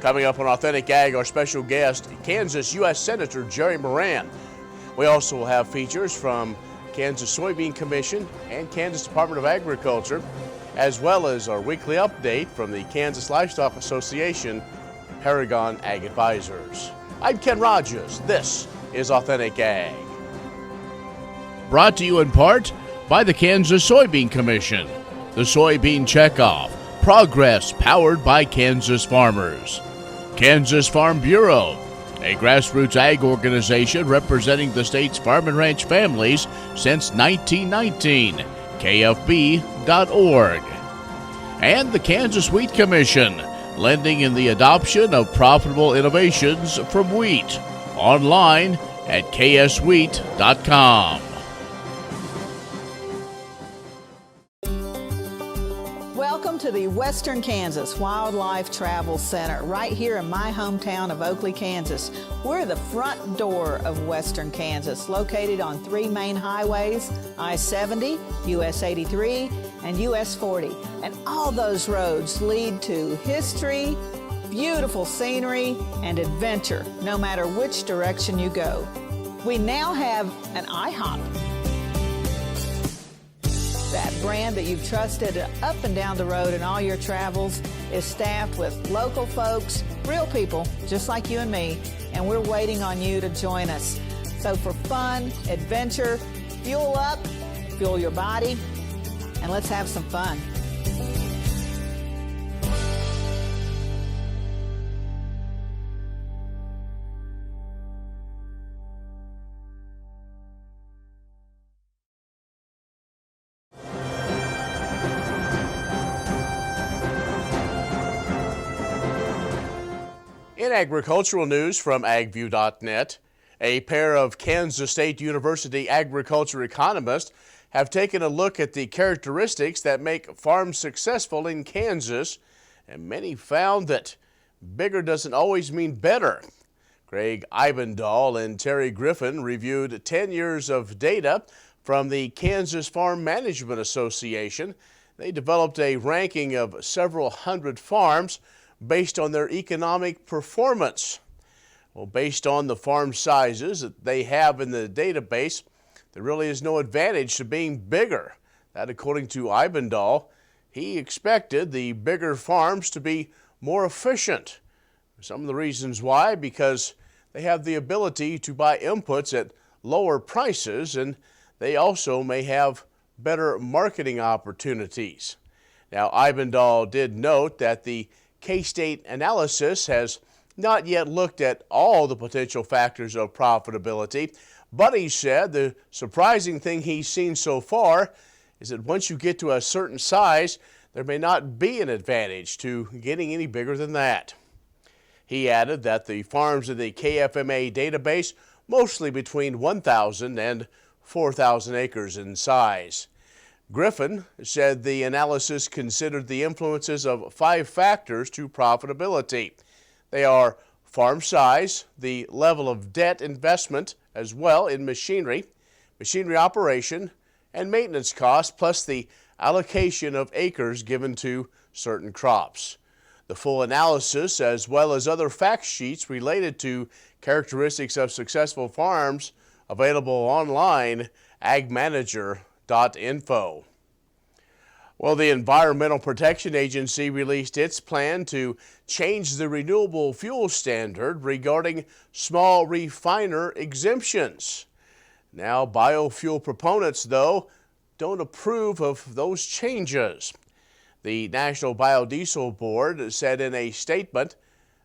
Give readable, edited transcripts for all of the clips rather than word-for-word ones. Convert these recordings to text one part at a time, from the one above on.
Coming up on Authentic Ag, our special guest, Kansas U.S. Senator Jerry Moran. We also will have features from Kansas Soybean Commission and Kansas Department of Agriculture, as well as our weekly update from the Kansas Livestock Association, Paragon Ag Advisors. I'm Ken Rahjes. This is Authentic Ag. Brought to you in part by the Kansas Soybean Commission, the Soybean Checkoff, progress powered by Kansas farmers. Kansas Farm Bureau, a grassroots ag organization representing the state's farm and ranch families since 1919, KFB.org. And the Kansas Wheat Commission, lending in the adoption of profitable innovations from wheat, online at kswheat.com. Welcome to the Western Kansas Wildlife Travel Center, right here in my hometown of Oakley, Kansas. We're the front door of Western Kansas, located on 3 main highways, I-70, US 83, and US 40. And all those roads lead to history, beautiful scenery, and adventure, no matter which direction you go. We now have an IHOP. That brand that you've trusted up and down the road in all your travels is staffed with local folks, real people just like you and me, and we're waiting on you to join us. So for fun, adventure, fuel up, fuel your body, and let's have some fun. In agricultural news from agview.net, a pair of Kansas State University agriculture economists have taken a look at the characteristics that make farms successful in Kansas, and many found that bigger doesn't always mean better. Greg Eibendahl and Terry Griffin reviewed 10 years of data from the Kansas Farm Management Association. They developed a ranking of several hundred farms based on their economic performance. Well, based on the farm sizes that they have in the database, there really is no advantage to being bigger. That, according to Eibendahl, he expected the bigger farms to be more efficient. Some of the reasons why, because they have the ability to buy inputs at lower prices, and they also may have better marketing opportunities. Now, Eibendahl did note that the K-State analysis has not yet looked at all the potential factors of profitability, but he said the surprising thing he's seen so far is that once you get to a certain size, there may not be an advantage to getting any bigger than that. He added that the farms in the KFMA database, mostly between 1,000 and 4,000 acres in size. Griffin said the analysis considered the influences of 5 factors to profitability. They are farm size, the level of debt investment as well in machinery operation, and maintenance costs, plus the allocation of acres given to certain crops. The full analysis, as well as other fact sheets related to characteristics of successful farms, available online, agmanager.info. Well, the Environmental Protection Agency released its plan to change the renewable fuel standard regarding small refiner exemptions. Now, biofuel proponents, though, don't approve of those changes. The National Biodiesel Board said in a statement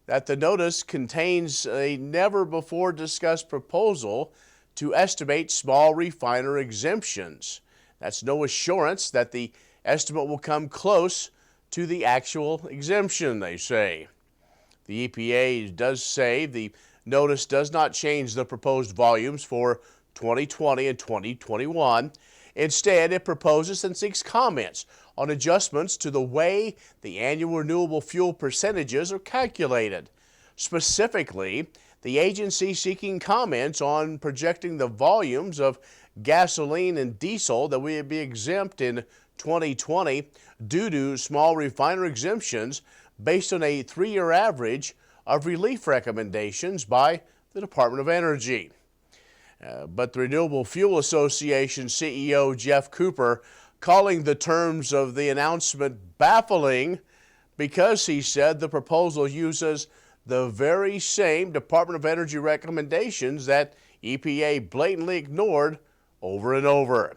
that the notice contains a never-before-discussed proposal to estimate small refiner exemptions. That's no assurance that the estimate will come close to the actual exemption, they say. The EPA does say the notice does not change the proposed volumes for 2020 and 2021. Instead, it proposes and seeks comments on adjustments to the way the annual renewable fuel percentages are calculated. Specifically, the agency seeking comments on projecting the volumes of gasoline and diesel that will be exempt in 2020 due to small refiner exemptions based on a 3-year average of relief recommendations by the Department of Energy. But the Renewable Fuel Association CEO Jeff Cooper calling the terms of the announcement baffling because he said the proposal uses the very same Department of Energy recommendations that EPA blatantly ignored over and over.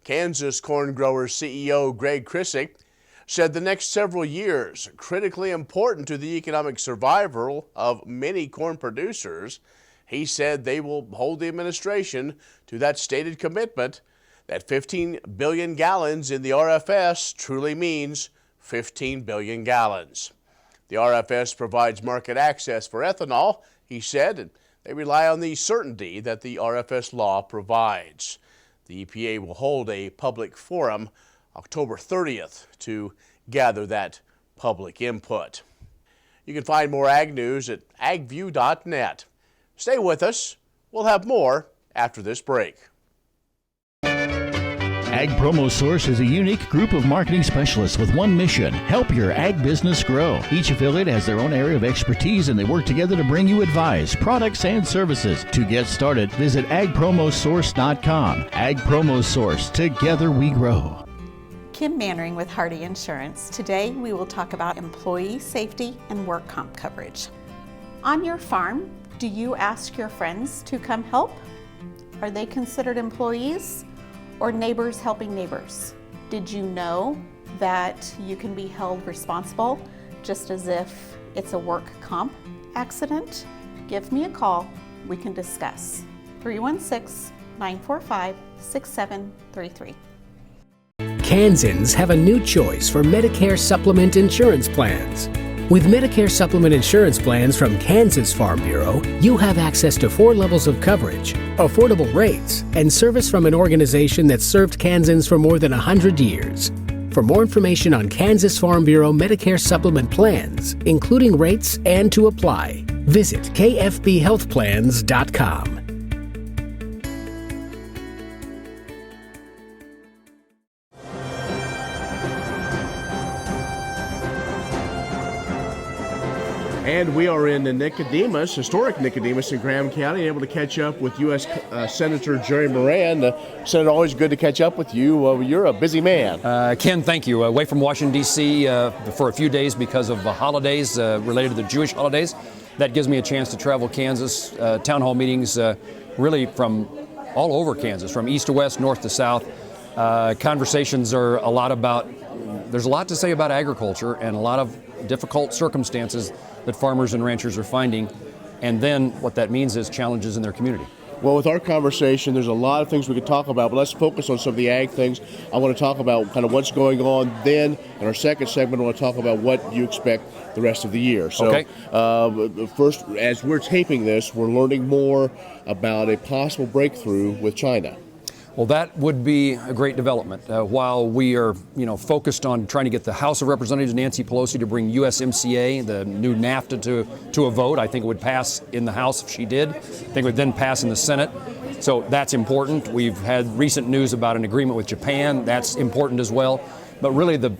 Kansas corn growers CEO Greg Krisick said the next several years are critically important to the economic survival of many corn producers. He said they will hold the administration to that stated commitment that 15 billion gallons in the RFS truly means 15 billion gallons. The RFS provides market access for ethanol, he said, and they rely on the certainty that the RFS law provides. The EPA will hold a public forum October 30th to gather that public input. You can find more ag news at agview.net. Stay with us. We'll have more after this break. Ag Promo Source is a unique group of marketing specialists with one mission: help your ag business grow. Each affiliate has their own area of expertise, and they work together to bring you advice, products, and services. To get started, visit agpromosource.com. Ag Promo Source. Together we grow. Kim Mannering with Hardy Insurance. Today we will talk about employee safety and work comp coverage. On your farm, do you ask your friends to come help? Are they considered employees or neighbors helping neighbors? Did you know that you can be held responsible just as if it's a work comp accident? Give me a call. We can discuss. 316-945-6733. Kansans have a new choice for Medicare supplement insurance plans. With Medicare supplement insurance plans from Kansas Farm Bureau, you have access to 4 levels of coverage, affordable rates, and service from an organization that's served Kansans for more than 100 years. For more information on Kansas Farm Bureau Medicare supplement plans, including rates and to apply, visit kfbhealthplans.com. And we are in Nicodemus, historic Nicodemus in Graham County, able to catch up with U.S. Senator Jerry Moran. Senator, always good to catch up with you. You're a busy man. Ken, thank you. Away from Washington, D.C. For a few days because of holidays related to the Jewish holidays. That gives me a chance to travel Kansas, town hall meetings really from all over Kansas, from east to west, north to south. Conversations are a lot about, there's a lot to say about agriculture and a lot of difficult circumstances that farmers and ranchers are finding, and then what that means is challenges in their community. Well, with our conversation, there's a lot of things we could talk about, but let's focus on some of the ag things. I want to talk about kind of what's going on then. In our second segment, I want to talk about what you expect the rest of the year. So, okay. First, as we're taping this, we're learning more about a possible breakthrough with China. Well, that would be a great development. While we are, focused on trying to get the House of Representatives, Nancy Pelosi, to bring USMCA, the new NAFTA, to a vote. I think it would pass in the House if she did. I think it would then pass in the Senate. So that's important. We've had recent news about an agreement with Japan. That's important as well. But really the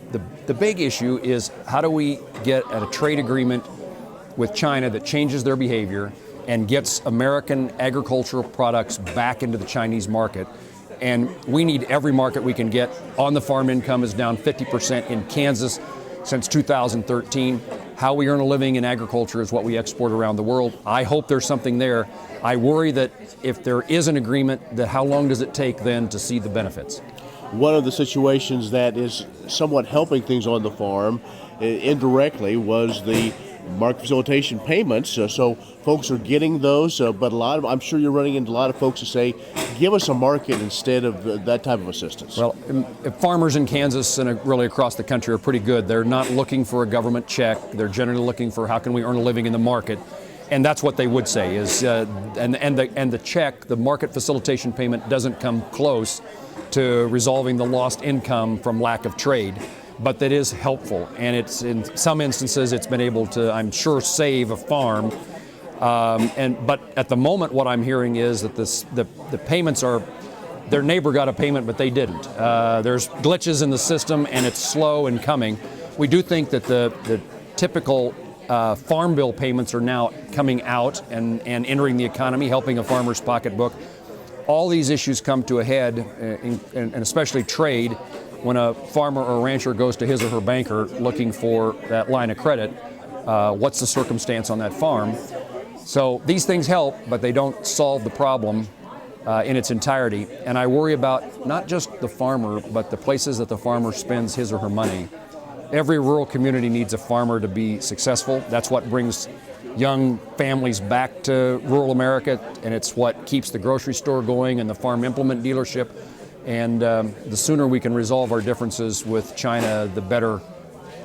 big issue is how do we get at a trade agreement with China that changes their behavior and gets American agricultural products back into the Chinese market. And we need every market we can get. On the farm income is down 50% in Kansas since 2013. How we earn a living in agriculture is what we export around the world. I hope there's something there. I worry that if there is an agreement, that how long does it take then to see the benefits? One of the situations that is somewhat helping things on the farm indirectly was the market facilitation payments. So folks are getting those, but I'm sure you're running into a lot of folks who say, give us a market instead of that type of assistance. Well, farmers in Kansas and really across the country are pretty good. They're not looking for a government check. They're generally looking for how can we earn a living in the market. And that's what they would say is, and the check, the market facilitation payment doesn't come close to resolving the lost income from lack of trade. But that is helpful, and it's in some instances it's been able to, I'm sure, save a farm. But at the moment, what I'm hearing is that the payments are, their neighbor got a payment, but they didn't. There's glitches in the system, and it's slow in coming. We do think that the typical Farm bill payments are now coming out and entering the economy, helping a farmer's pocketbook. All these issues come to a head, and especially trade, when a farmer or rancher goes to his or her banker looking for that line of credit. What's the circumstance on that farm? So these things help, but they don't solve the problem in its entirety. And I worry about not just the farmer, but the places that the farmer spends his or her money. Every rural community needs a farmer to be successful. That's what brings young families back to rural America, and it's what keeps the grocery store going and the farm implement dealership. And the sooner we can resolve our differences with China, the better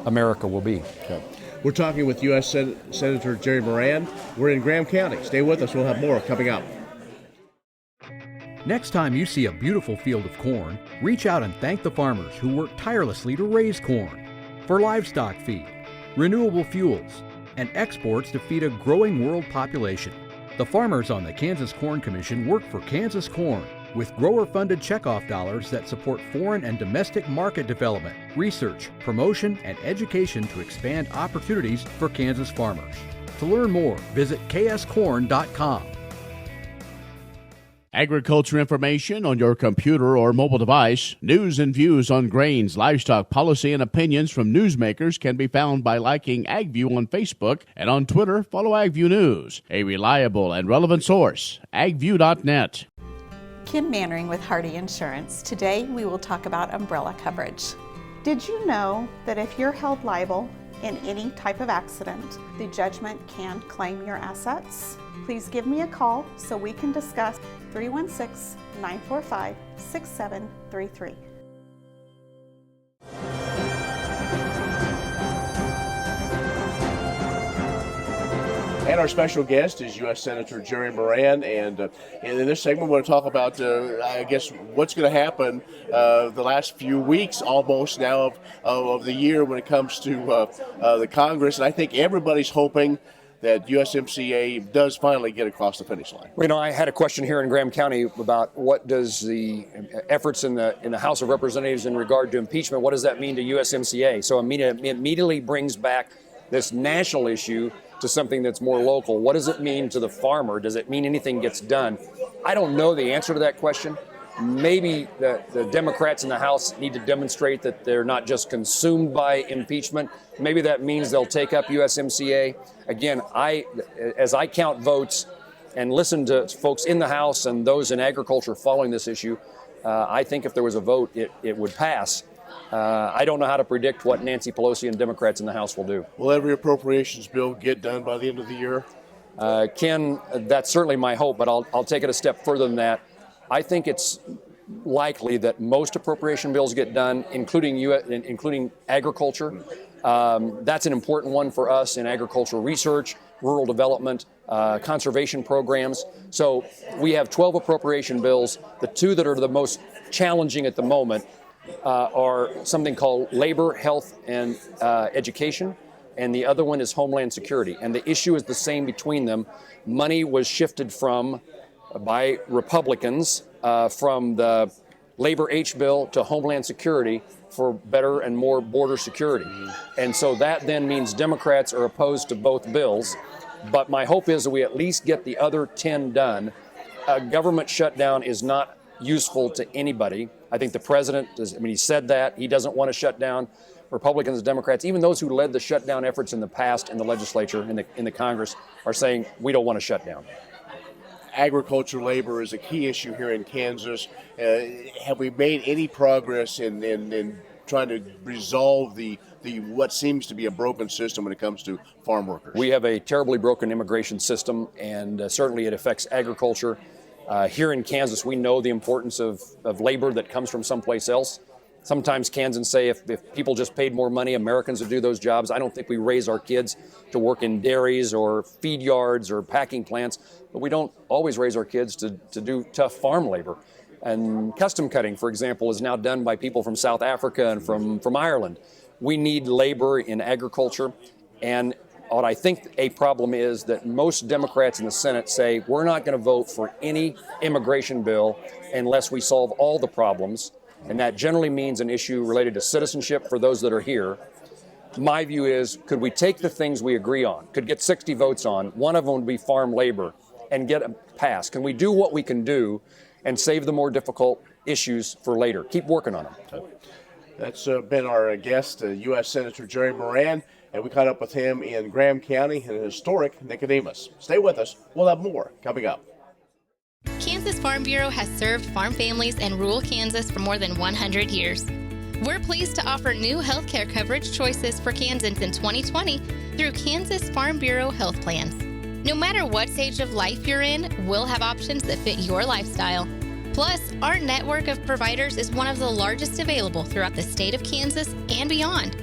America will be. Okay. We're talking with U.S. Senator Jerry Moran. We're in Graham County. Stay with us. We'll have more coming up. Next time you see a beautiful field of corn, reach out and thank the farmers who work tirelessly to raise corn for livestock feed, renewable fuels, and exports to feed a growing world population. The farmers on the Kansas Corn Commission work for Kansas Corn with grower-funded checkoff dollars that support foreign and domestic market development, research, promotion, and education to expand opportunities for Kansas farmers. To learn more, visit kscorn.com. Agriculture information on your computer or mobile device, news and views on grains, livestock policy, and opinions from newsmakers can be found by liking AgView on Facebook, and on Twitter, follow AgView News, a reliable and relevant source, agview.net. Kim Mannering with Hardy Insurance. Today we will talk about umbrella coverage. Did you know that if you're held liable in any type of accident, the judgment can claim your assets? Please give me a call so we can discuss. 316-945-6733. And our special guest is U.S. Senator Jerry Moran. And in this segment, we want to talk about, I guess, what's going to happen the last few weeks almost now of the year when it comes to the Congress. And I think everybody's hoping that USMCA does finally get across the finish line. Well, I had a question here in Graham County about what does the efforts in the House of Representatives in regard to impeachment, what does that mean to USMCA? So it immediately brings back this national issue to something that's more local. What does it mean to the farmer? Does it mean anything gets done? I don't know the answer to that question. Maybe the Democrats in the House need to demonstrate that they're not just consumed by impeachment. Maybe that means they'll take up USMCA. Again, as I count votes and listen to folks in the House and those in agriculture following this issue, I think if there was a vote, it would pass. I don't know how to predict what Nancy Pelosi and Democrats in the House will do. Will every appropriations bill get done by the end of the year? Ken, that's certainly my hope, but I'll take it a step further than that. I think it's likely that most appropriation bills get done, including agriculture. That's an important one for us in agricultural research, rural development, conservation programs. So we have 12 appropriation bills. The two that are the most challenging at the moment are something called labor, health, and education, and the other one is homeland security. And the issue is the same between them. Money was shifted by Republicans from the Labor H bill to Homeland Security for better and more border security. And so that then means Democrats are opposed to both bills. But my hope is that we at least get the other 10 done. A government shutdown is not useful to anybody. I think the president, he said that. He doesn't want to shut down. Republicans and Democrats, even those who led the shutdown efforts in the past in the legislature, in the Congress, are saying we don't want to shut down. Agriculture labor is a key issue here in Kansas. Have we made any progress in trying to resolve the what seems to be a broken system when it comes to farm workers? We have a terribly broken immigration system, and certainly it affects agriculture. Here in Kansas, we know the importance of labor that comes from someplace else. Sometimes Kansans say if people just paid more money, Americans would do those jobs. I don't think we raise our kids to work in dairies or feed yards or packing plants, but we don't always raise our kids to do tough farm labor. And custom cutting, for example, is now done by people from South Africa and from Ireland. We need labor in agriculture. And what I think a problem is that most Democrats in the Senate say we're not going to vote for any immigration bill unless we solve all the problems. And that generally means an issue related to citizenship for those that are here, My view is, could we take the things we agree on, could get 60 votes on, one of them would be farm labor, and get it passed? Can we do what we can do and save the more difficult issues for later? Keep working on them. That's been our guest, U.S. Senator Jerry Moran, and we caught up with him in Graham County in historic Nicodemus. Stay with us. We'll have more coming up. Kansas Farm Bureau has served farm families in rural Kansas for more than 100 years. We're pleased to offer new health care coverage choices for Kansans in 2020 through Kansas Farm Bureau Health Plans. No matter what stage of life you're in, we'll have options that fit your lifestyle. Plus, our network of providers is one of the largest available throughout the state of Kansas and beyond.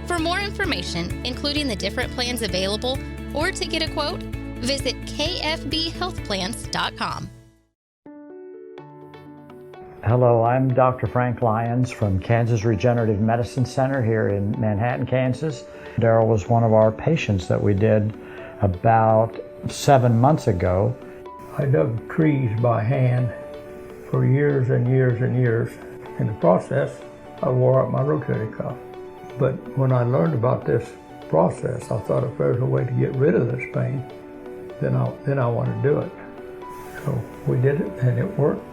For more information, including the different plans available, or to get a quote, visit kfbhealthplans.com. Hello, I'm Dr. Frank Lyons from Kansas Regenerative Medicine Center here in Manhattan, Kansas. Daryl was one of our patients that we did about 7 months ago. I dug trees by hand for years and years and years. In the process, I wore out my rotator cuff. But when I learned about this process, I thought if there's a way to get rid of this pain, then I want to do it. So we did it, and it worked.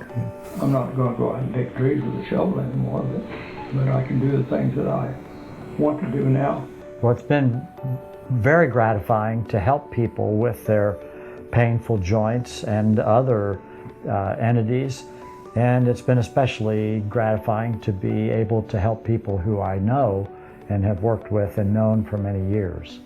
I'm not going to go out and dig trees with a shovel anymore, but I can do the things that I want to do now. Well, it's been very gratifying to help people with their painful joints and other entities, and it's been especially gratifying to be able to help people who I know and have worked with and known for many years.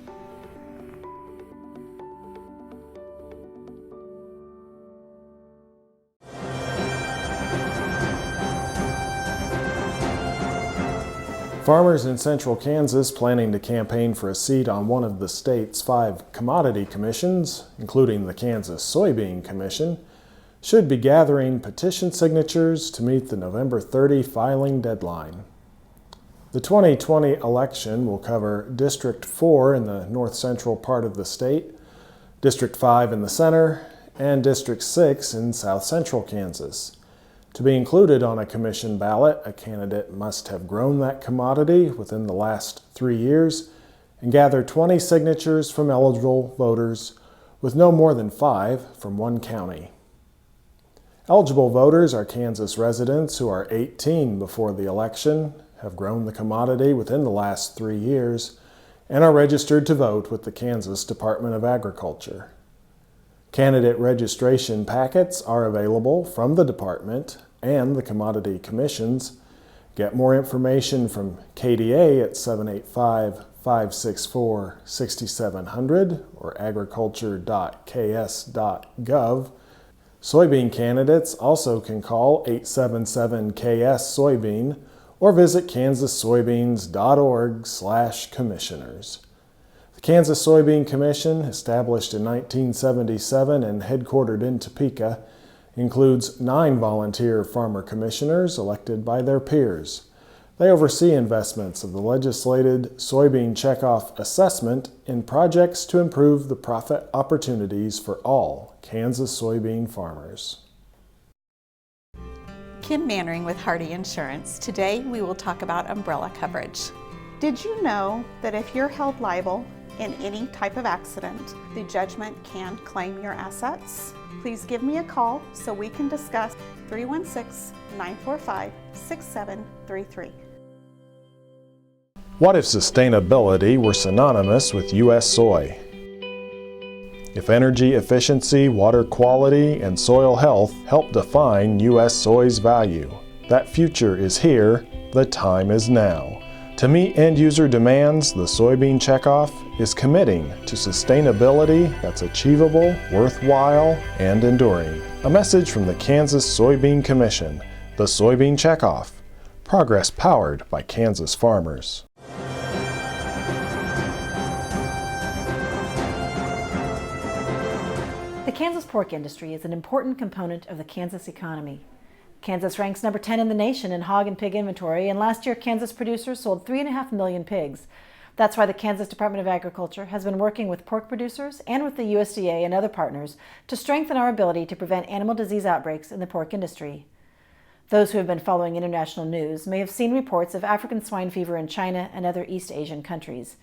Farmers in central Kansas planning to campaign for a seat on one of the state's 5 commodity commissions, including the Kansas Soybean Commission, should be gathering petition signatures to meet the November 30 filing deadline. The 2020 election will cover District 4 in the north-central part of the state, District 5 in the center, and District 6 in south-central Kansas. To be included on a commission ballot, a candidate must have grown that commodity within the last 3 years and gather 20 signatures from eligible voters, with no more than 5 from one county. Eligible voters are Kansas residents who are 18 before the election, have grown the commodity within the last 3 years, and are registered to vote with the Kansas Department of Agriculture. Candidate registration packets are available from the department and the commodity commissions. Get more information from KDA at 785-564-6700 or agriculture.ks.gov. Soybean candidates also can call 877-KS-SOYBEAN or visit kansassoybeans.org/commissioners. The Kansas Soybean Commission, established in 1977 and headquartered in Topeka, includes 9 volunteer farmer commissioners elected by their peers. They oversee investments of the legislated soybean checkoff assessment in projects to improve the profit opportunities for all Kansas soybean farmers. Kim Mannering with Hardy Insurance. Today we will talk about umbrella coverage. Did you know that if you're held liable in any type of accident, the judgment can claim your assets? Please give me a call so we can discuss. 316-945-6733. What if sustainability were synonymous with U.S. soy? If energy efficiency, water quality, and soil health help define U.S. soy's value, that future is here, the time is now. To meet end-user demands, the Soybean Checkoff is committing to sustainability that's achievable, worthwhile, and enduring. A message from the Kansas Soybean Commission, the Soybean Checkoff, progress powered by Kansas farmers. The Kansas pork industry is an important component of the Kansas economy. Kansas ranks number 10 in the nation in hog and pig inventory, and last year Kansas producers sold 3.5 million pigs. That's why the Kansas Department of Agriculture has been working with pork producers and with the USDA and other partners to strengthen our ability to prevent animal disease outbreaks in the pork industry. Those who have been following international news may have seen reports of African swine fever in China and other East Asian countries.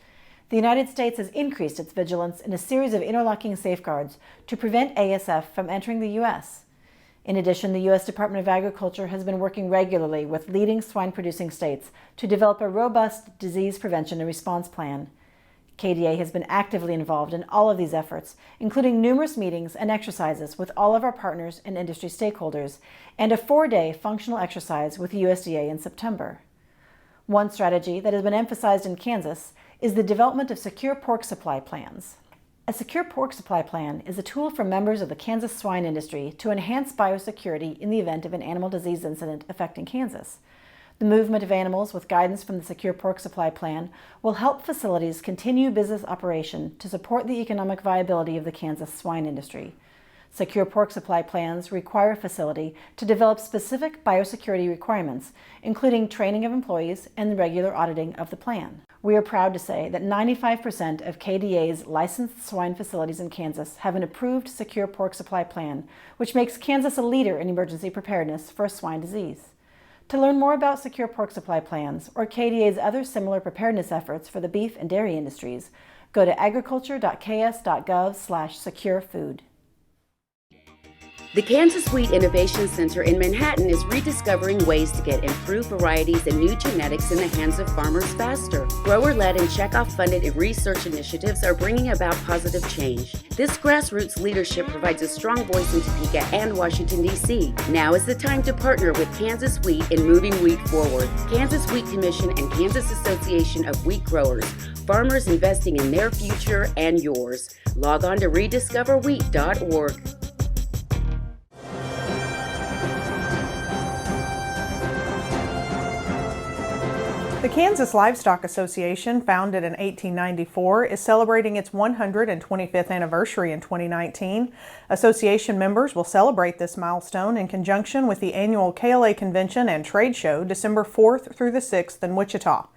The United States has increased its vigilance in a series of interlocking safeguards to prevent ASF from entering the U.S. In addition, the U.S. Department of Agriculture has been working regularly with leading swine-producing states to develop a robust disease prevention and response plan. KDA has been actively involved in all of these efforts, including numerous meetings and exercises with all of our partners and industry stakeholders, and a 4-day functional exercise with USDA in September. One strategy that has been emphasized in Kansas is the development of secure pork supply plans. A secure pork supply plan is a tool for members of the Kansas swine industry to enhance biosecurity in the event of an animal disease incident affecting Kansas. The movement of animals with guidance from the Secure Pork Supply Plan will help facilities continue business operation to support the economic viability of the Kansas swine industry. Secure Pork Supply Plans require a facility to develop specific biosecurity requirements, including training of employees and the regular auditing of the plan. We are proud to say that 95% of KDA's licensed swine facilities in Kansas have an approved Secure Pork Supply Plan, which makes Kansas a leader in emergency preparedness for swine disease. To learn more about Secure Pork Supply Plans or KDA's other similar preparedness efforts for the beef and dairy industries, go to agriculture.ks.gov/securefood. The Kansas Wheat Innovation Center in Manhattan is rediscovering ways to get improved varieties and new genetics in the hands of farmers faster. Grower-led and checkoff-funded research initiatives are bringing about positive change. This grassroots leadership provides a strong voice in Topeka and Washington, D.C. Now is the time to partner with Kansas Wheat in moving wheat forward. Kansas Wheat Commission and Kansas Association of Wheat Growers. Farmers investing in their future and yours. Log on to rediscoverwheat.org. The Kansas Livestock Association, founded in 1894, is celebrating its 125th anniversary in 2019. Association members will celebrate this milestone in conjunction with the annual KLA Convention and Trade Show December 4th through the 6th in Wichita.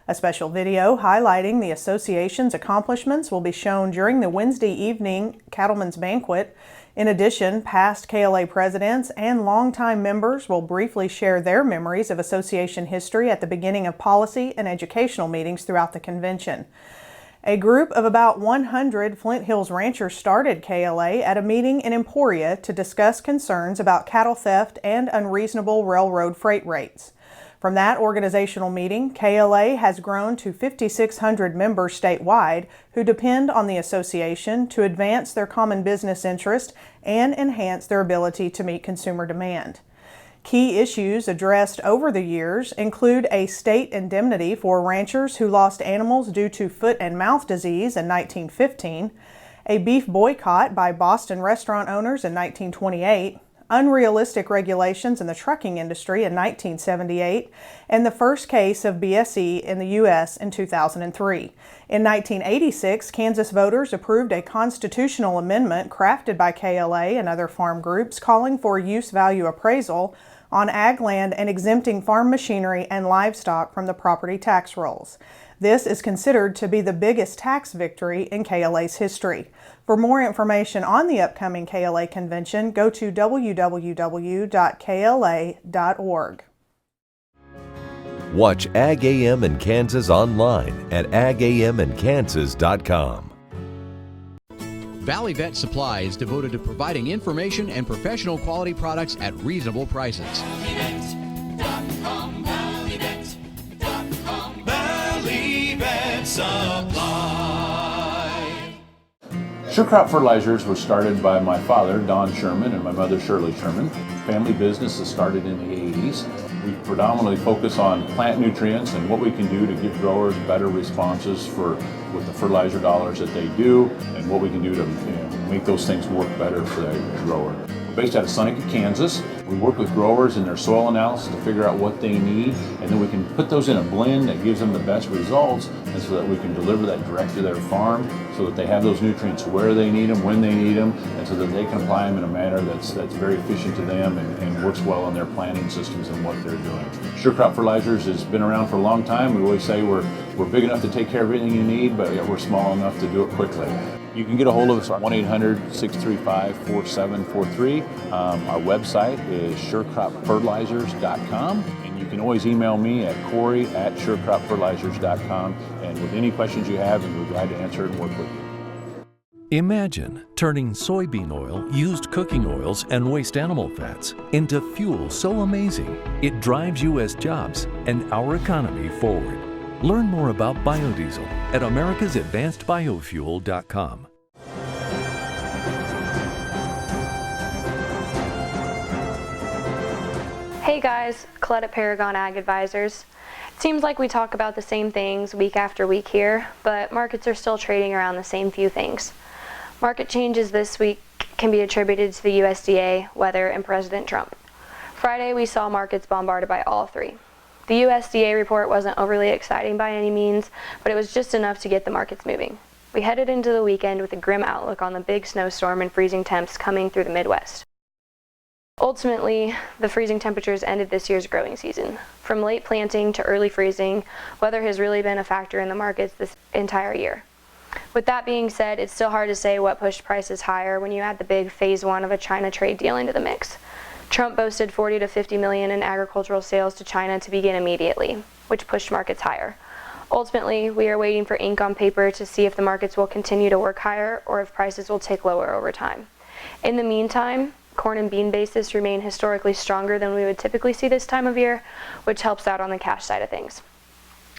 A special video highlighting the association's accomplishments will be shown during the Wednesday evening Cattlemen's Banquet. In addition, past KLA presidents and longtime members will briefly share their memories of association history at the beginning of policy and educational meetings throughout the convention. A group of about 100 Flint Hills ranchers started KLA at a meeting in Emporia to discuss concerns about cattle theft and unreasonable railroad freight rates. From that organizational meeting, KLA has grown to 5,600 members statewide who depend on the association to advance their common business interest and enhance their ability to meet consumer demand. Key issues addressed over the years include a state indemnity for ranchers who lost animals due to foot and mouth disease in 1915, a beef boycott by Boston restaurant owners in 1928, unrealistic regulations in the trucking industry in 1978, and the first case of BSE in the U.S. in 2003. In 1986, Kansas voters approved a constitutional amendment crafted by KLA and other farm groups calling for use value appraisal on ag land and exempting farm machinery and livestock from the property tax rolls. This is considered to be the biggest tax victory in KLA's history. For more information on the upcoming KLA convention, go to www.kla.org. Watch Ag AM in Kansas online at agamandkansas.com. Valley Vet Supply is devoted to providing information and professional quality products at reasonable prices. Sure Crop Fertilizers was started by my father, Don Sherman, and my mother, Shirley Sherman. Family business that started in the 80s. We predominantly focus on plant nutrients and what we can do to give growers better responses with the fertilizer dollars that they do, and what we can do to make those things work better for the grower. We're based out of Seneca, Kansas. We work with growers in their soil analysis to figure out what they need, and then we can put those in a blend that gives them the best results, and so that we can deliver that direct to their farm so that they have those nutrients where they need them, when they need them, and so that they can apply them in a manner that's very efficient to them and works well in their planting systems and what they're doing. Sure Crop Fertilizers has been around for a long time. We always say we're We're big enough to take care of everything you need, but we're small enough to do it quickly. You can get a hold of us at 1-800-635-4743. Our website is surecropfertilizers.com, and you can always email me at Corey@surecropfertilizers.com, and with any questions you have, we're glad to answer it and work with you. Imagine turning soybean oil, used cooking oils, and waste animal fats into fuel so amazing it drives U.S. jobs and our economy forward. Learn more about biodiesel at americasadvancedbiofuel.com. Hey guys, Colette at Paragon Ag Advisors. It seems like we talk about the same things week after week here, but markets are still trading around the same few things. Market changes this week can be attributed to the USDA, weather, and President Trump. Friday, we saw markets bombarded by all three. The USDA report wasn't overly exciting by any means, but it was just enough to get the markets moving. We headed into the weekend with a grim outlook on the big snowstorm and freezing temps coming through the Midwest. Ultimately, the freezing temperatures ended this year's growing season. From late planting to early freezing, weather has really been a factor in the markets this entire year. With that being said, it's still hard to say what pushed prices higher when you add the big phase one of a China trade deal into the mix. Trump boasted 40 to 50 million in agricultural sales to China to begin immediately, which pushed markets higher. Ultimately, we are waiting for ink on paper to see if the markets will continue to work higher or if prices will tick lower over time. In the meantime, corn and bean basis remain historically stronger than we would typically see this time of year, which helps out on the cash side of things.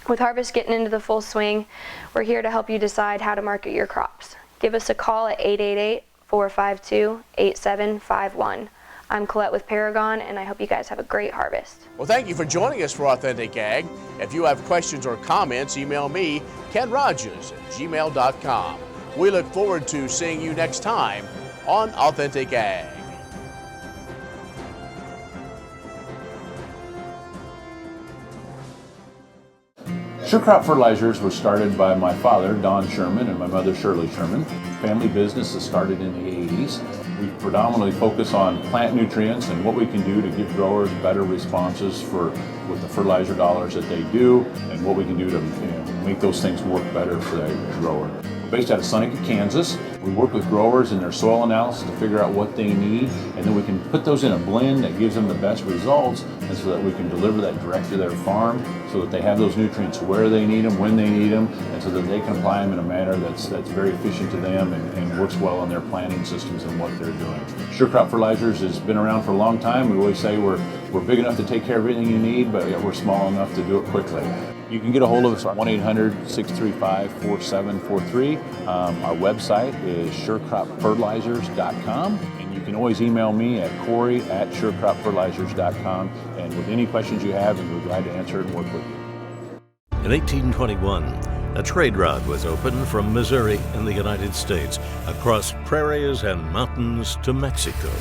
With harvest getting into the full swing, we're here to help you decide how to market your crops. Give us a call at 888-452-8751. I'm Colette with Paragon, and I hope you guys have a great harvest. Well, thank you for joining us for Authentic Ag. If you have questions or comments, email me, Ken Rahjes @gmail.com. We look forward to seeing you next time on Authentic Ag. Sure Crop Fertilizers was started by my father, Don Sherman, and my mother, Shirley Sherman. Family business that started in the 80s. We predominantly focus on plant nutrients and what we can do to give growers better responses with the fertilizer dollars that they do, and what we can do to make those things work better for the grower. We're based out of Seneca, Kansas. We work with growers in their soil analysis to figure out what they need, and then we can put those in a blend that gives them the best results, and so that we can deliver that direct to their farm so that they have those nutrients where they need them, when they need them, and so that they can apply them in a manner that's very efficient to them and works well on their planting systems and what they're doing. Sure Crop Fertilizers has been around for a long time. We always say we're big enough to take care of everything you need, but we're small enough to do it quickly. You can get a hold of us at 1-800-635-4743. Our website is surecropfertilizers.com, and you can always email me at Corey@surecropfertilizers.com, and with any questions you have, we're glad to answer it and work with you. In 1821, a trade route was opened from Missouri in the United States across prairies and mountains to Mexico.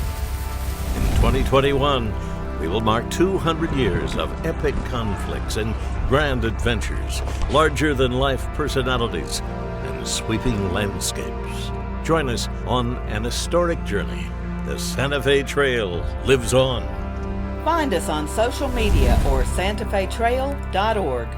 In 2021, we will mark 200 years of epic conflicts and grand adventures, larger-than-life personalities, and sweeping landscapes. Join us on an historic journey. The Santa Fe Trail lives on. Find us on social media or santafetrail.org.